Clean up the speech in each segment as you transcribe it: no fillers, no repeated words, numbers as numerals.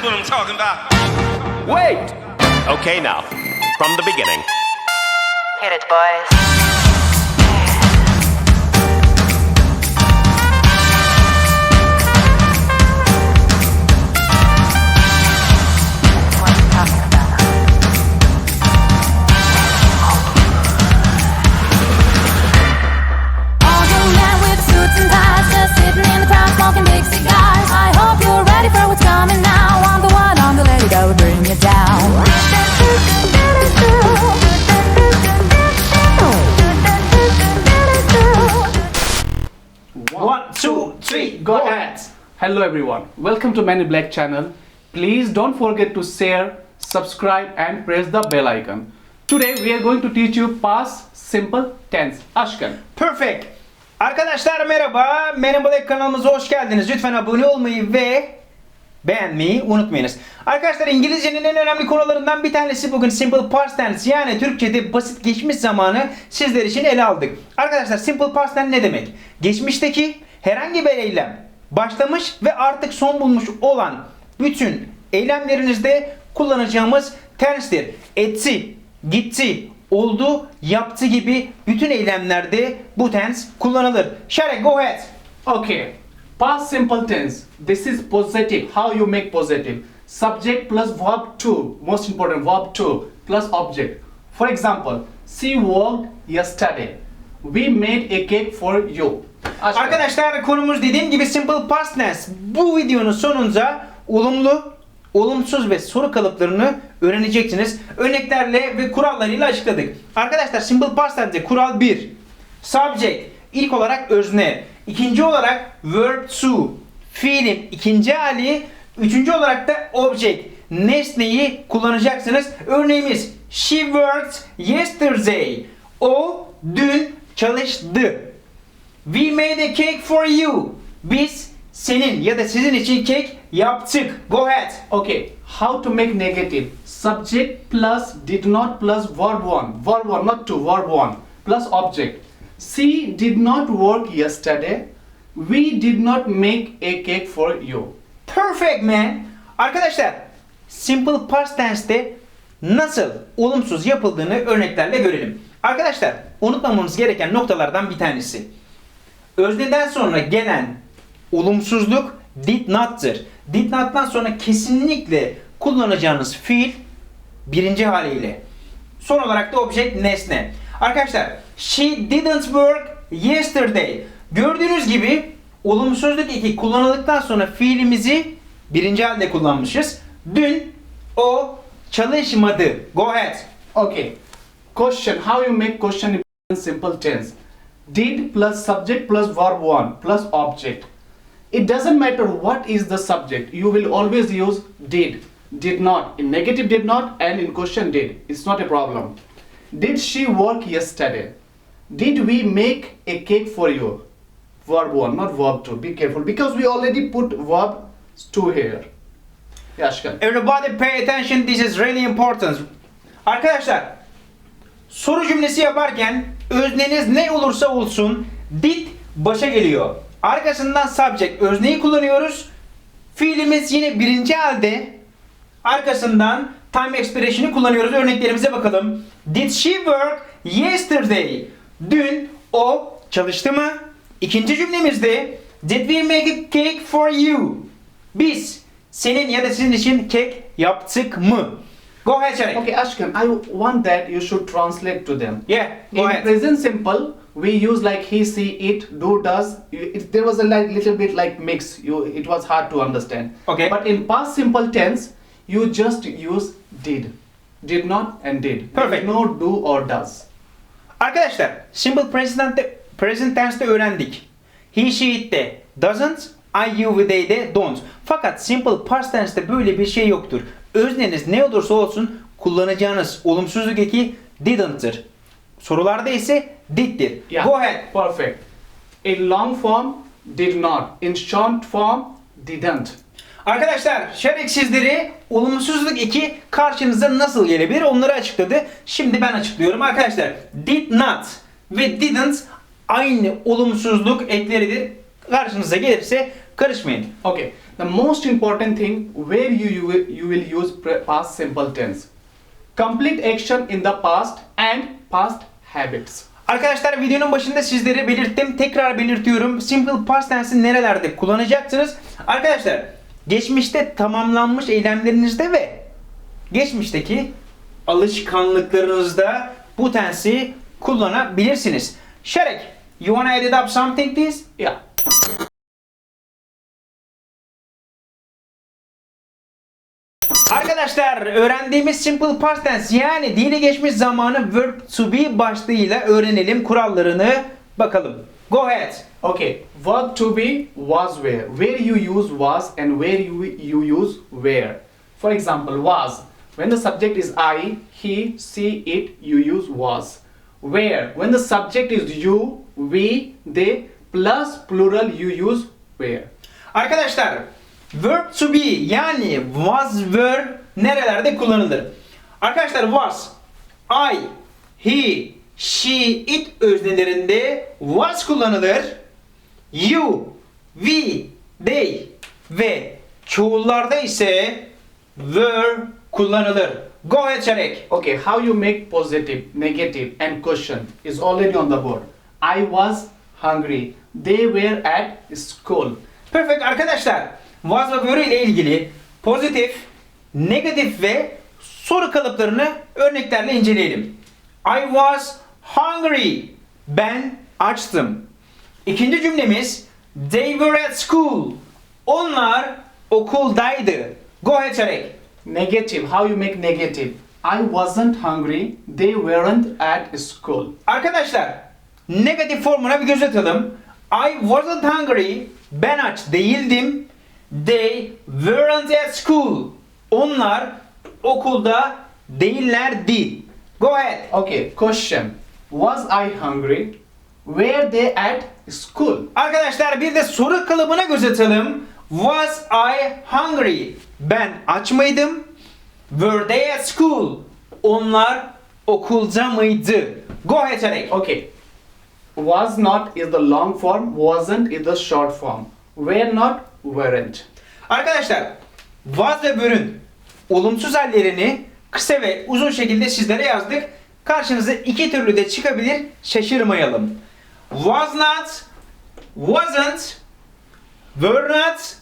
what I'm talking about. Wait! Okay, now, from the beginning. Hit it, boys. Smoking big cigars. I hope you're ready for what's coming now. I'm the one on the lady that would bring you down. 1, 2, 3, go ahead. Hello everyone, welcome to Man in Black channel. Please don't forget to share, subscribe and press the bell icon. Today we are going to teach you past simple tense. Aşkın. Perfect. Arkadaşlar merhaba. Men in Black kanalımıza hoş geldiniz. Lütfen abone olmayı ve beğenmeyi unutmayınız. Arkadaşlar İngilizcenin en önemli konularından bir tanesi bugün simple past tense, yani Türkçe'de basit geçmiş zamanı sizler için ele aldık. Arkadaşlar simple past tense ne demek? Geçmişteki herhangi bir eylem başlamış ve artık son bulmuş olan bütün eylemlerinizde kullanacağımız tense'tir. Etti, gitti, oldu, yaptı gibi bütün eylemlerde bu tense kullanılır. Şarek, go ahead. Okay. Past simple tense. This is positive. How you make positive? Subject plus verb to. Most important, verb to plus object. For example, she worked yesterday. We made a cake for you. Aşkın. Arkadaşlar konumuz dediğim gibi simple past tense. Bu videonun sonunda olumlu, olumsuz ve soru kalıplarını öğreneceksiniz. Örneklerle ve kurallarıyla açıkladık. Arkadaşlar simple past tense kural 1. Subject ilk olarak özne. İkinci olarak verb to, fiilin ikinci hali. Üçüncü olarak da object, nesneyi kullanacaksınız. Örneğimiz she worked yesterday. O dün çalıştı. We made a cake for you. Biz senin ya da sizin için kek yaptık. Go ahead. Okay. How to make negative? Subject plus did not plus verb 1. Verb 1, not to, verb 1 plus object. She did not work yesterday. We did not make a cake for you. Perfect man. Arkadaşlar simple past tense'te nasıl olumsuz yapıldığını örneklerle görelim. Arkadaşlar unutmamamız gereken noktalardan bir tanesi. Özneden sonra gelen olumsuzluk did not'tır. Did not'tan sonra kesinlikle kullanacağınız fiil birinci haliyle. Son olarak da object nesne. Arkadaşlar she didn't work yesterday. Gördüğünüz gibi olumsuzluk 2 kullanıldıktan sonra fiilimizi birinci halde kullanmışız. Dün o çalışmadı. Go ahead. Okay. Question. How you make question in simple tense? Did plus subject plus verb 1 plus object. It doesn't matter what is the subject. You will always use did. Did not. In negative did not and in question did. It's not a problem. Did she work yesterday? Did we make a cake for you? Verb 1, not verb 2. Be careful because we already put verb 2 here. Aşkın. Everybody pay attention. This is really important. Arkadaşlar soru cümlesi yaparken özneniz ne olursa olsun did başa geliyor. Arkasından subject özneyi kullanıyoruz. Fiilimiz yine birinci halde. Arkasından time expression'ı kullanıyoruz. Örneklerimize bakalım. Did she work yesterday? Dün o çalıştı mı? İkinci cümlemizde did we make a cake for you? Biz senin ya da sizin için kek yaptık mı? Go ahead, Şarek. Okay, Ashkan, I want that you should translate to them. Yeah, go In ahead. present simple, we use like he, she, it, do, does. There was a little bit like mix. It was hard to understand. Okay. But in past simple tense, you just use did not and did. Perfect. There is no do or does. Arkadaşlar simple present tense'te öğrendik. He, she, it'te doesn't, I, you ve they'de don't. Fakat simple past tense'te böyle bir şey yoktur. Özneniz ne olursa olsun kullanacağınız olumsuzluk eki didn'tır. Sorularda ise did'tir. Yeah. Go ahead. Perfect. In long form, did not. In short form, didn't. Arkadaşlar Şarek sizlere olumsuzluk eki karşınıza nasıl gelebilir onları açıkladı. Şimdi ben açıklıyorum arkadaşlar. Did not ve didn't aynı olumsuzluk ekleridir. Karşınıza gelirse Karışmayın. Okay. The most important thing where you will use past simple tense. Complete action in the past and past habits. Arkadaşlar videonun başında sizlere belirttim. Tekrar belirtiyorum. Simple past tense'i nerelerde kullanacaksınız? Arkadaşlar geçmişte tamamlanmış eylemlerinizde ve geçmişteki alışkanlıklarınızda bu tense'i kullanabilirsiniz. Şarek, you wanna add up something please? Yeah. Arkadaşlar öğrendiğimiz simple past tense yani dili geçmiş zamanı verb to be başlığıyla öğrenelim kurallarını bakalım. Go ahead. Okay. Verb to be was where. Where you use was and where you use where. For example, was. When the subject is I, he, she, it, you use was. Where. When the subject is you, we, they, plus plural you use where. Arkadaşlar verb to be yani was were nerelerde kullanılır? Arkadaşlar was, I, he, she, it öznelerinde was kullanılır. You, we, they ve çoğullarda ise were kullanılır. Go ahead Şarek. Okay, how you make positive, negative and question is already on the board. I was hungry. They were at school. Perfect arkadaşlar. Was ve were ile ilgili pozitif, negatif ve soru kalıplarını örneklerle inceleyelim. I was hungry. Ben açtım. İkinci cümlemiz they were at school. Onlar okuldaydı. Go ahead Şarek. Negative, how you make negative? I wasn't hungry. They weren't at school. Arkadaşlar negatif formuna bir göz atalım. I wasn't hungry. Ben aç değildim. They weren't at school. Onlar okulda değillerdi. Go ahead. Okay, question. Was I hungry? Were they at school? Arkadaşlar bir de soru kalıbına göz atalım. Was I hungry? Ben aç mıydım? Were they at school? Onlar okulda mıydı? Go ahead Tarek. Okay. Was not is the long form, wasn't is the short form. Were not, weren't. Arkadaşlar was ve were'ün olumsuz hallerini kısa ve uzun şekilde sizlere yazdık. Karşınıza iki türlü de çıkabilir. Şaşırmayalım. Was not, wasn't, were not,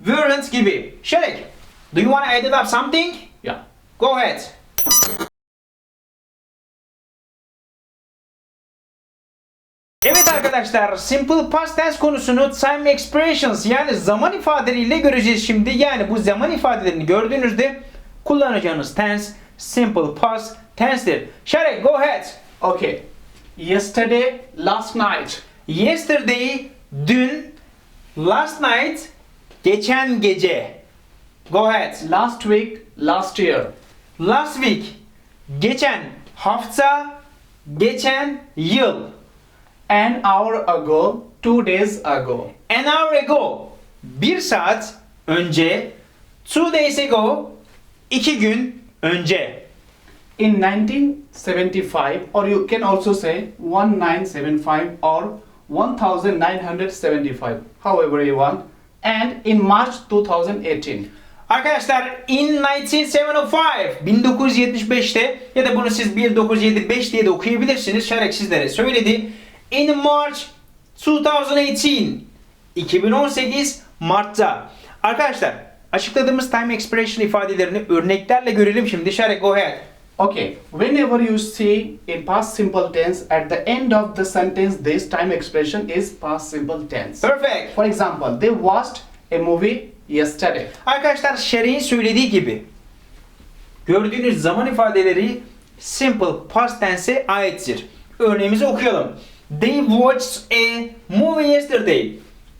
weren't gibi. Şerek, do you want to add up something? Yeah. Go ahead. Evet arkadaşlar, simple past tense konusunu time expressions yani zaman ifadeleriyle göreceğiz şimdi. Yani bu zaman ifadelerini gördüğünüzde kullanacağınız tense simple past tense'dir. Şerek, go ahead. Okay. Yesterday, last night. Yesterday, dün, last night, geçen gece. Go ahead. Last week, last year. Last week, geçen hafta, geçen yıl. An hour ago, 2 days ago. An hour ago, bir saat önce. 2 days ago, 2 gün önce. In 1975, or you can also say 1975 or 1975, however you want. And in March 2018. Arkadaşlar in 1975'te ya da bunu siz 1975 diye de okuyabilirsiniz. Şarek sizlere söyledi. In March 2018 Mart'ta. Arkadaşlar açıkladığımız time expression ifadelerini örneklerle görelim şimdi. Şarek, go ahead. Okay, whenever you see in past simple tense at the end of the sentence this time expression is past simple tense. Perfect. For example, they watched a movie yesterday. Arkadaşlar Şerik'in söylediği gibi gördüğünüz zaman ifadeleri simple past tense'e aittir. Örneğimizi okuyalım. They watched a movie yesterday.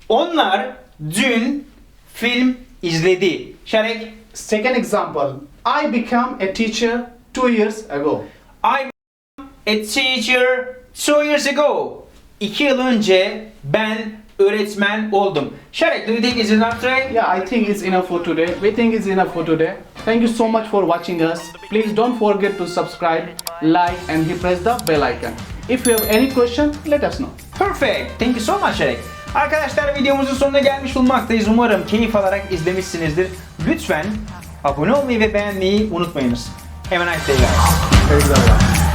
Onlar dün film izledi. Şerek. Second example, I became a teacher 2 years ago. I became a teacher 2 years ago. 2 yıl önce ben öğretmen oldum. Şerek, do you think it's enough today? Yeah, I think it's enough for today. We think it's enough for today. Thank you so much for watching us. Please don't forget to subscribe, like and press the bell icon. If you have any question, let us know. Perfect. Thank you so much Şerek. Arkadaşlar videomuzun sonuna gelmiş bulunmaktayız. Umarım keyif alarak izlemişsinizdir. Lütfen abone olmayı ve beğenmeyi unutmayınız. Have a nice day guys. Eyvallah.